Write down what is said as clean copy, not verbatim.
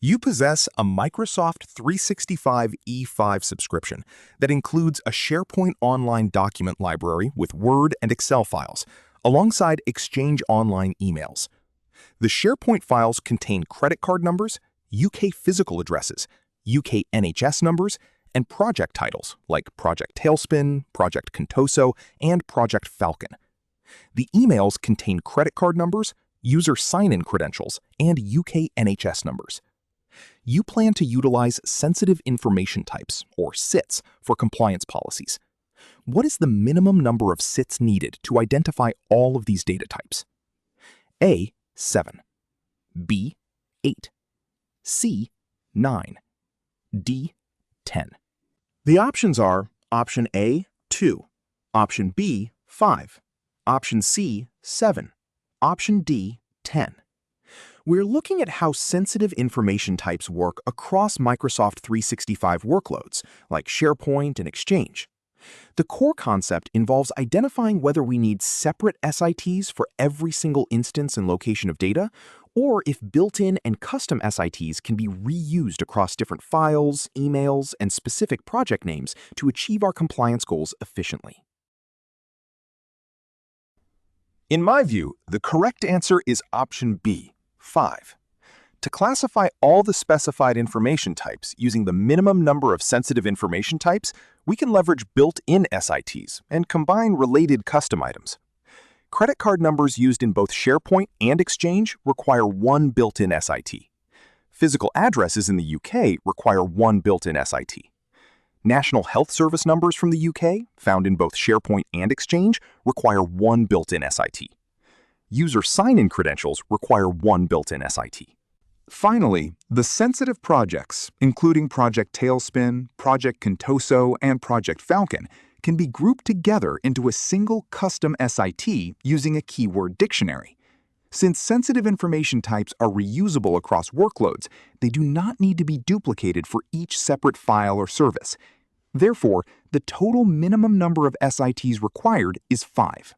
You possess a Microsoft 365 E5 subscription that includes a SharePoint Online document library with Word and Excel files, alongside Exchange Online emails. The SharePoint files contain credit card numbers, UK physical addresses, UK NHS numbers, and project titles like Project Tailspin, Project Contoso, and Project Falcon. The emails contain credit card numbers, user sign-in credentials, and UK NHS numbers. You plan to utilize sensitive information types, or SITs, for compliance policies. What is the minimum number of SITs needed to identify all of these data types? A, 7. B, 8. C, 9. D, 10. The options are Option A, 2, Option B, 5, Option C, 7, Option D, 10. We're looking at how sensitive information types work across Microsoft 365 workloads, like SharePoint and Exchange. The core concept involves identifying whether we need separate SITs for every single instance and location of data, or if built-in and custom SITs can be reused across different files, emails, and specific project names to achieve our compliance goals efficiently. In my view, the correct answer is option B, 5. To classify all the specified information types using the minimum number of sensitive information types, we can leverage built-in SITs and combine related custom items. Credit card numbers used in both SharePoint and Exchange require one built-in SIT. Physical addresses in the UK require one built-in SIT. National Health Service numbers from the UK, found in both SharePoint and Exchange, require one built-in SIT. User sign-in credentials require one built-in SIT. Finally, the sensitive projects, including Project Tailspin, Project Contoso, and Project Falcon, can be grouped together into a single custom SIT using a keyword dictionary. Since sensitive information types are reusable across workloads, they do not need to be duplicated for each separate file or service. Therefore, the total minimum number of SITs required is 5.